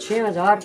6000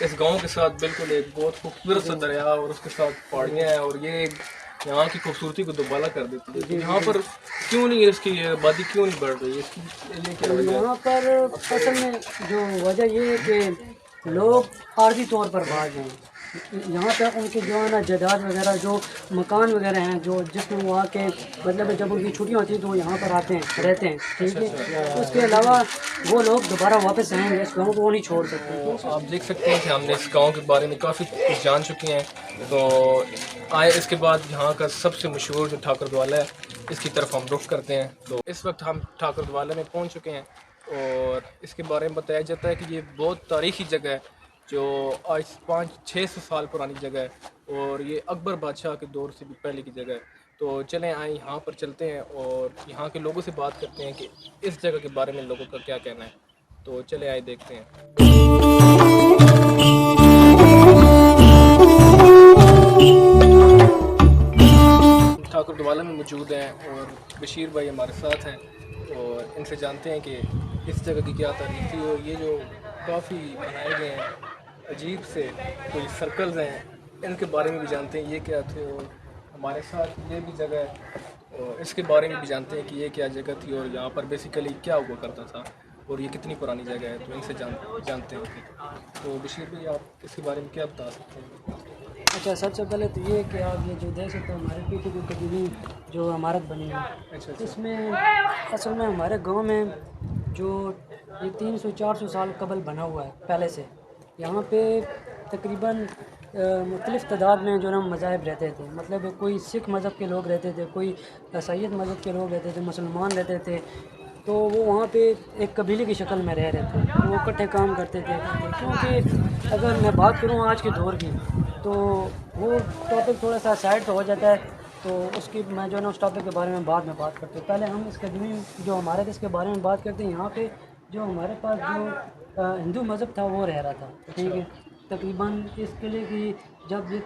اس گاؤں کے ساتھ بالکل ایک بہت خوبصورت سا دریا اور اس کے ساتھ پہاڑیاں ہیں، اور یہ یہاں کی خوبصورتی کو دوبالا کر دیتی ہے. یہاں پر کیوں نہیں اس کی آبادی کیوں نہیں بڑھ رہی ہے؟ اس کی یہ کیا وجہ ہے؟ یہاں پر اصل میں جو وجہ یہ ہے کہ لوگ عارضی طور پر بھاگ گئے ہیں. یہاں پہ ان کے جو ہے نا جائیداد وغیرہ جو مکان وغیرہ ہیں جو جس میں وہ آ کے مطلب جب ان کی چھٹیاں ہوتی ہیں تو وہ یہاں پر آتے ہیں رہتے ہیں. ٹھیک ہے، اس کے علاوہ وہ لوگ دوبارہ واپس آئیں گے اس گاؤں کو وہ نہیں چھوڑ سکتے. آپ دیکھ سکتے ہیں کہ ہم نے اس گاؤں کے بارے میں کافی کچھ جان چکے ہیں. تو آئے اس کے بعد یہاں کا سب سے مشہور جو ٹھاکر دوالہ ہے اس کی طرف ہم رخ کرتے ہیں. تو اس وقت ہم ٹھاکر دوالہ میں پہنچ چکے ہیں اور اس کے بارے میں بتایا جاتا ہے کہ یہ بہت تاریخی جگہ ہے جو آج 500-600 سال پرانی جگہ ہے اور یہ اکبر بادشاہ کے دور سے بھی پہلے کی جگہ ہے. تو چلیں آئیں یہاں پر چلتے ہیں اور یہاں کے لوگوں سے بات کرتے ہیں کہ اس جگہ کے بارے میں لوگوں کا کیا کہنا ہے. تو چلے آئے دیکھتے ہیں. ٹھاکر دوالہ میں موجود ہیں اور بشیر بھائی ہمارے ساتھ ہیں اور ان سے جانتے ہیں کہ اس جگہ کی کیا تاریخ تھی. اور یہ جو کافی بنائے گئے ہیں عجیب سے کوئی سرکلز ہیں ان کے بارے میں بھی جانتے ہیں یہ کیا تھے. اور ہمارے ساتھ یہ بھی جگہ ہے اور اس کے بارے میں بھی جانتے ہیں کہ یہ کیا جگہ تھی اور یہاں پر بیسیکلی کیا ہوا کرتا تھا اور یہ کتنی پرانی جگہ ہے. تو ان سے جانتے ہیں. تو بشیر بھائی آپ اس کے بارے میں کیا بتا سکتے ہیں؟ اچھا، سب سے پہلے تو یہ کہ آپ یہ جو دیکھ سکتے ہیں ہمارے پیچھے جو قدیمی جو عمارت بنی ہے اچھا اس میں اصل میں ہمارے گاؤں میں جو یہ 300-400 سال قبل بنا ہوا ہے پہلے سے. یہاں پہ تقریباً مختلف تعداد میں جو نا مذاہب رہتے تھے. مطلب کوئی سکھ مذہب کے لوگ رہتے تھے، کوئی سید مذہب کے لوگ رہتے تھے، مسلمان رہتے تھے. تو وہ وہاں پہ ایک قبیلے کی شکل میں رہ رہے تھے. وہ اکٹھے کام کرتے تھے. کیونکہ اگر میں بات کروں آج کے دور کی تو وہ ٹاپک تھوڑا سا سائڈ تو ہو جاتا ہے. تو اس کی میں جو ہے نا اس ٹاپک کے بارے میں بعد میں بات کرتے ہیں. پہلے ہم اس قدیمی جو ہمارے اس کے بارے میں بات کرتے ہیں. یہاں پہ جو ہمارے پاس جو ہندو مذہب تھا وہ رہ رہا تھا. ٹھیک ہے، تقریباً اس قلعے کی جب یہ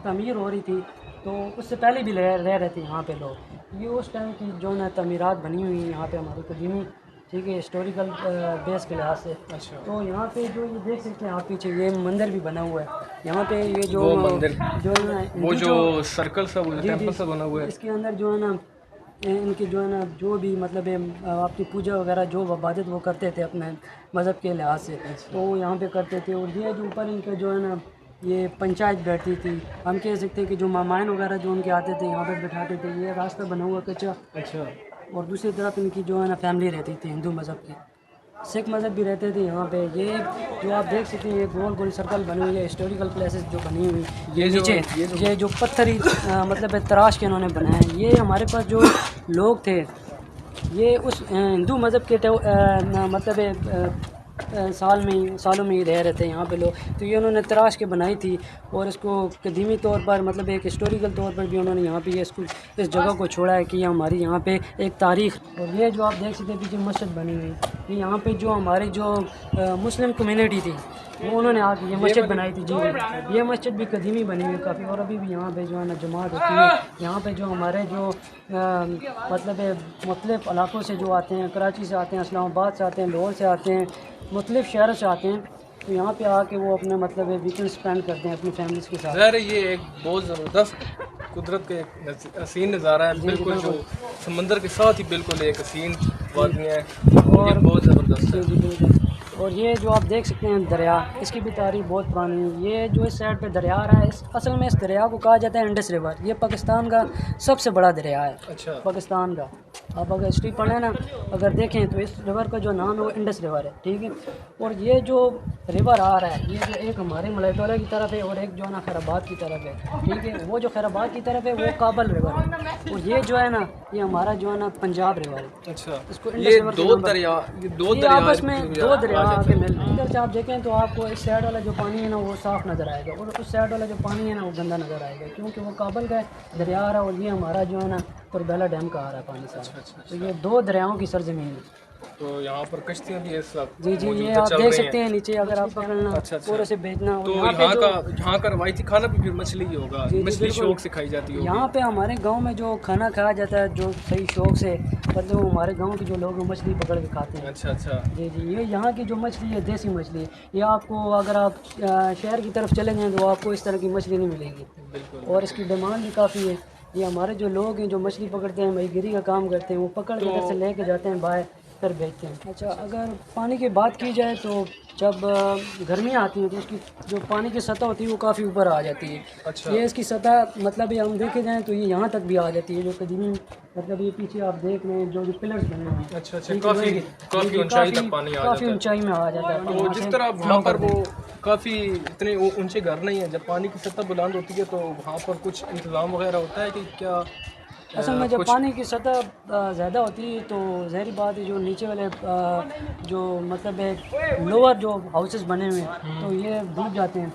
تعمیر ہو رہی تھی تو اس سے پہلے بھی رہ رہے تھے یہاں پہ لوگ. یہ اس ٹائم کی جو نا تعمیرات بنی ہوئی ہیں یہاں پہ ہماری قدیمی. ٹھیک ہے، ہسٹوریکل بیس کے لحاظ سے. تو یہاں پہ جو یہ دیکھ سکتے ہیں آپ پیچھے یہ مندر بھی بنا ہوا ہے. یہاں پہ یہ جو وہ مندر جو ہے نا وہ جو سرکل سا وہ ٹیمپل سا بنا ہوا ہے اس کے اندر جو ہے نا ان کی جو ہے نا جو بھی مطلب آپ کی پوجا وغیرہ جو عبادت وہ کرتے تھے اپنے مذہب کے لحاظ سے تو وہ یہاں پہ کرتے تھے. اور یہ جو اوپر ان کا جو ہے نا یہ پنچایت بیٹھتی تھی. ہم کہہ سکتے ہیں کہ جو مامائن وغیرہ جو ان کے آتے تھے یہاں پہ بٹھاتے تھے. یہ راستہ بنا ہوا کچا. اچھا. اور دوسری طرف ان کی جو ہے نا فیملی رہتی تھی ہندو مذہب کی. سکھ مذہب بھی رہتے تھے یہاں پہ. یہ جو آپ دیکھ سکتے ہیں یہ گول گول سرکل بنی ہوئی ہے ہسٹوریکل پلیسز جو بنی ہوئی. یہ نیچے یہ جو پتھری مطلب تراش کے انہوں نے بنائے ہیں. یہ ہمارے پاس جو لوگ تھے یہ اس ہندو مذہب کے مطلب سالوں میں ہی رہ رہے تھے یہاں پہ لوگ. تو یہ انہوں نے تراش کے بنائی تھی اور اس کو قدیمی طور پر مطلب ایک ہسٹوریکل طور پر بھی انہوں نے یہاں پہ اس جگہ کو چھوڑا ہے کہ یہ ہماری یہاں پہ ایک تاریخ. اور یہ جو آپ دیکھ سکتے ہیں پیچھے مسجد بنی ہوئی ہے. یہاں پہ جو ہماری جو مسلم کمیونٹی تھی وہ انہوں نے آ کے یہ مسجد بنائی تھی. جی یہ مسجد بھی قدیمی بنی ہوئی ہے کافی. اور ابھی بھی یہاں پہ جو ہے نا جماعت ہوتی ہے. یہاں پہ جو ہمارے جو مطلب مختلف علاقوں سے جو آتے ہیں، کراچی سے آتے ہیں، اسلام آباد سے آتے ہیں، لاہور سے آتے ہیں، مختلف شہروں سے آتے ہیں. تو یہاں پہ آ کے وہ اپنے مطلب ویکینڈ اسپینڈ کرتے ہیں اپنی فیملیز کے ساتھ. ظاہر ہے یہ ایک بہت زبردست قدرت کا ایک حسین نظارہ ہے. بالکل جو سمندر کے ساتھ ہی بالکل ایک حسین وادیاں ہیں اور یہ بہت زبردست ہے. جی بالکل. اور یہ جو آپ دیکھ سکتے ہیں دریا اس کی بھی تاریخ بہت پرانی ہے. یہ جو اس سائڈ پہ دریا آ رہا ہے اصل میں اس دریا کو کہا جاتا ہے انڈس ریور. یہ پاکستان کا سب سے بڑا دریا ہے. اچھا. پاکستان کا آپ اگر ہسٹری پڑھیں نا اگر دیکھیں تو اس ریور کا جو نام ہے وہ انڈس ریور ہے. ٹھیک ہے. اور یہ جو ریور آ رہا ہے یہ جو ایک ہمارے ملائی ٹولہ کی طرف ہے اور ایک جو ہے نا خیر آباد کی طرف ہے. ٹھیک ہے. وہ جو خیر آباد کی طرف ہے وہ کابل ریور ہے اور یہ جو ہے نا یہ ہمارا جو ہے نا پنجاب ریور ہے. اچھا. اس کو یہ دو دریا یہ آپس میں دو دریا آگے مل رہے ہیں. ادھر سے آپ دیکھیں تو آپ کو اس سائڈ والا جو پانی ہے نا وہ صاف نظر آئے گا اور اس سائڈ والا جو پانی ہے نا وہ گندا نظر آئے گا کیونکہ وہ کابل کا دریا آ رہا ہے اور یہ ہمارا جو ہے نا تربیلا ڈیم کا آ رہا ہے پانی صاف. تو یہ دو دریاؤں کی سرزمین ہے. تو یہاں پر کشتیاں بھی اس وقت جی جی موجود یہ ہیں، آپ چل دیکھ رہی سکتے ہیں۔ ہیں نیچے اگر آپ پکڑنا اچھا اچھا۔ اور اسے بیچنا، اور تو یہاں پہ یہاں کا روایتی کھانا بھی پھر مچھلی ہی ہوگا، جی مچھلی بالکل، شوق سے کھائی جاتی ہوگی۔ یہاں پہ ہمارے گاؤں میں جو کھانا کھایا جاتا ہے جو صحیح شوق سے، مطلب ہمارے گاؤں کے جو لوگ ہیں مچھلی پکڑ کے کھاتے ہیں۔ اچھا اچھا۔ جی جی یہ یہاں کی جو مچھلی ہے دیسی مچھلی ہے، یہ آپ کو اگر آپ شہر کی طرف چلیں گے تو آپ کو اس طرح کی مچھلی نہیں ملے گی، بالکل۔ اور اس کی ڈیمانڈ بھی کافی ہے۔ یہ ہمارے جو لوگ ہیں جو مچھلی پکڑتے ہیں، ماہی گیری کا کام کرتے ہیں، وہ پکڑ کے ادھر سے لے کے جاتے ہیں باہر، پھر بیچتے ہیں۔ اچھا اگر پانی کی بات کی جائے تو جب گرمیاں آتی ہیں تو اس کی جو پانی کی سطح ہوتی ہے وہ کافی اوپر آ جاتی ہے۔ اچھا یہ اس کی سطح مطلب یہ ہم دیکھے جائیں تو یہ یہاں تک بھی آ جاتی ہے، جو قدیم مطلب یہ پیچھے آپ دیکھ رہے ہیں جو پلرز بنے ہوئے ہیں، اچھا اچھا، ٹھیک ہے، لوہے کے، کافی جی اونچائی تک پانی آ کافی جاتا ہے۔ اونچائی میں آ جاتا ہے، تو وہاں جس سے طرح وہاں فلو پر کر وہ دیتے کافی اتنے اونچے گھر نہیں ہیں، جب پانی کی سطح بلند ہوتی ہے تو وہاں پر کچھ انتظام وغیرہ ہوتا ہے کہ کیا ہیں۔ اصل میں جب پانی کی سطح زیادہ ہوتی ہے تو ظاہری بات ہے جو نیچے والے جو مطلب ہے لوور جو ہاؤسز بنے ہوئے ہیں تو یہ ڈوب جاتے ہیں،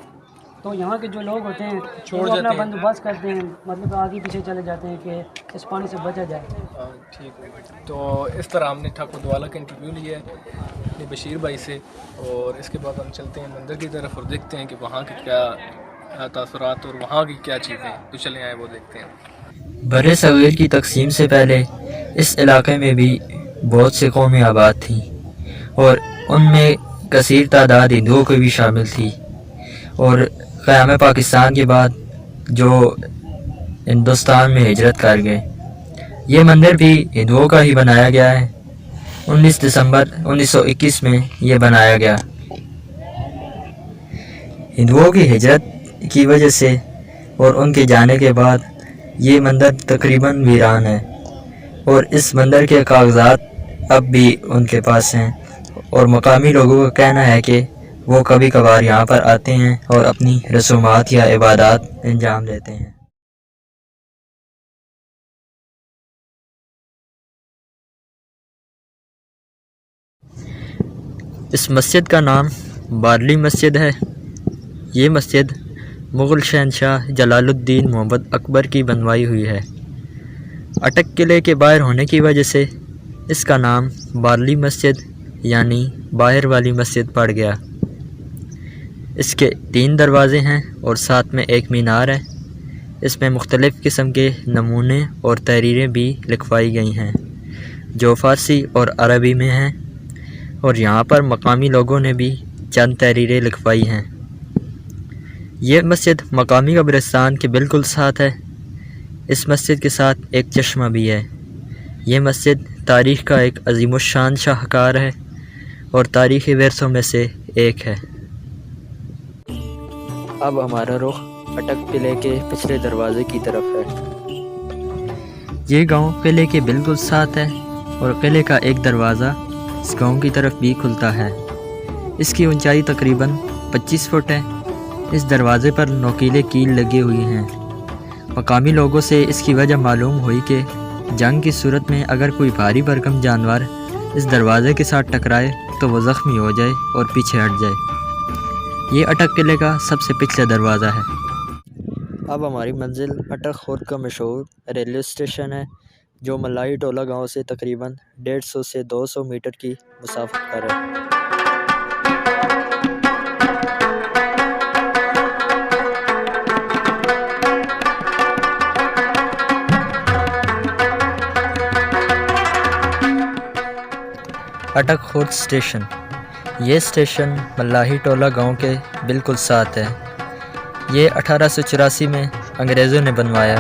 تو یہاں کے جو لوگ ہوتے ہیں چھوڑ وہ اپنا جاتے ہیں۔ بندوبست کرتے ہیں، مطلب آگے پیچھے چلے جاتے ہیں کہ اس پانی سے بچا جائے۔ ٹھیک ہے۔ تو اس طرح ہم نے ٹھاکر دوالا کا انٹرویو لیا ہے اپنے بشیر بھائی سے، اور اس کے بعد ہم چلتے ہیں مندر کی طرف اور دیکھتے ہیں کہ وہاں کی کیا تاثرات اور وہاں کی کیا چیزیں ہیں، تو چلیں آئے وہ دیکھتے ہیں۔ بر صغیر کی تقسیم سے پہلے اس علاقے میں بھی بہت سے قومیں آباد تھیں، اور ان میں کثیر تعداد ہندوؤں کو بھی شامل تھی، اور قیام پاکستان کے بعد جو ہندوستان میں ہجرت کر گئے، یہ مندر بھی ہندوؤں کا ہی بنایا گیا ہے۔ 19 دسمبر 1921 میں یہ بنایا گیا۔ ہندوؤں کی ہجرت کی وجہ سے اور ان کے جانے کے بعد یہ مندر تقریباً ویران ہے، اور اس مندر کے کاغذات اب بھی ان کے پاس ہیں، اور مقامی لوگوں کا کہنا ہے کہ وہ کبھی کبھار یہاں پر آتے ہیں اور اپنی رسومات یا عبادات انجام دیتے ہیں۔ اس مسجد کا نام بارلی مسجد ہے۔ یہ مسجد مغل شہنشاہ جلال الدین محمد اکبر کی بنوائی ہوئی ہے۔ اٹک قلعے کے باہر ہونے کی وجہ سے اس کا نام بارلی مسجد یعنی باہر والی مسجد پڑ گیا۔ اس کے 3 دروازے ہیں اور ساتھ میں ایک مینار ہے۔ اس میں مختلف قسم کے نمونے اور تحریریں بھی لکھوائی گئی ہیں جو فارسی اور عربی میں ہیں، اور یہاں پر مقامی لوگوں نے بھی چند تحریریں لکھوائی ہیں۔ یہ مسجد مقامی قبرستان کے بالکل ساتھ ہے۔ اس مسجد کے ساتھ ایک چشمہ بھی ہے۔ یہ مسجد تاریخ کا ایک عظیم الشان شاہکار ہے اور تاریخی ورثوں میں سے ایک ہے۔ اب ہمارا رخ اٹک قلعے کے پچھلے دروازے کی طرف ہے۔ یہ گاؤں قلعے کے بالکل ساتھ ہے، اور قلعے کا ایک دروازہ اس گاؤں کی طرف بھی کھلتا ہے۔ اس کی اونچائی تقریباً 25 فٹ ہے۔ اس دروازے پر نوکیلے کیل لگے ہوئے ہیں۔ مقامی لوگوں سے اس کی وجہ معلوم ہوئی کہ جنگ کی صورت میں اگر کوئی بھاری بھرکم جانور اس دروازے کے ساتھ ٹکرائے تو وہ زخمی ہو جائے اور پیچھے ہٹ جائے۔ یہ اٹک قلعے کا سب سے پچھلا دروازہ ہے۔ اب ہماری منزل اٹک خورد کا مشہور ریلوے اسٹیشن ہے، جو ملائی ٹولہ گاؤں سے تقریباً 150 سے 200 میٹر کی مسافت پر ہے۔ اٹک خورد اسٹیشن، یہ اسٹیشن ملاحی ٹولہ گاؤں کے بالکل ساتھ ہے۔ یہ 1884 میں انگریزوں نے بنوایا۔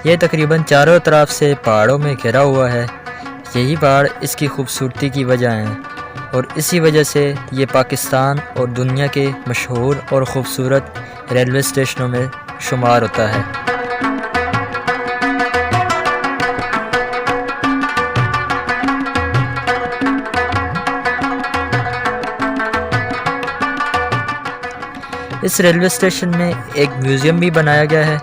یہ تقریباً چاروں طرف سے پہاڑوں میں گھرا ہوا ہے۔ یہی پہاڑ اس کی خوبصورتی کی وجہ ہیں، اور اسی وجہ سے یہ پاکستان اور دنیا کے مشہور اور خوبصورت ریلوے اسٹیشنوں میں شمار ہوتا ہے۔ اس ریلوے اسٹیشن میں ایک میوزیم بھی بنایا گیا ہے،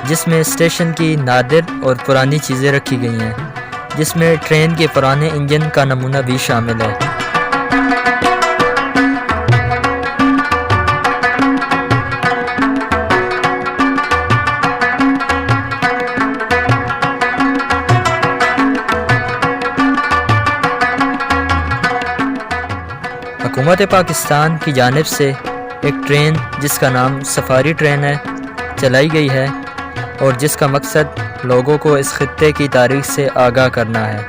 جس میں اسٹیشن کی نادر اور پرانی چیزیں رکھی گئی ہیں، جس میں ٹرین کے پرانے انجن کا نمونہ بھی شامل ہے۔ حکومت پاکستان کی جانب سے ایک ٹرین جس کا نام سفاری ٹرین ہے چلائی گئی ہے، اور جس کا مقصد لوگوں کو اس خطے کی تاریخ سے آگاہ کرنا ہے۔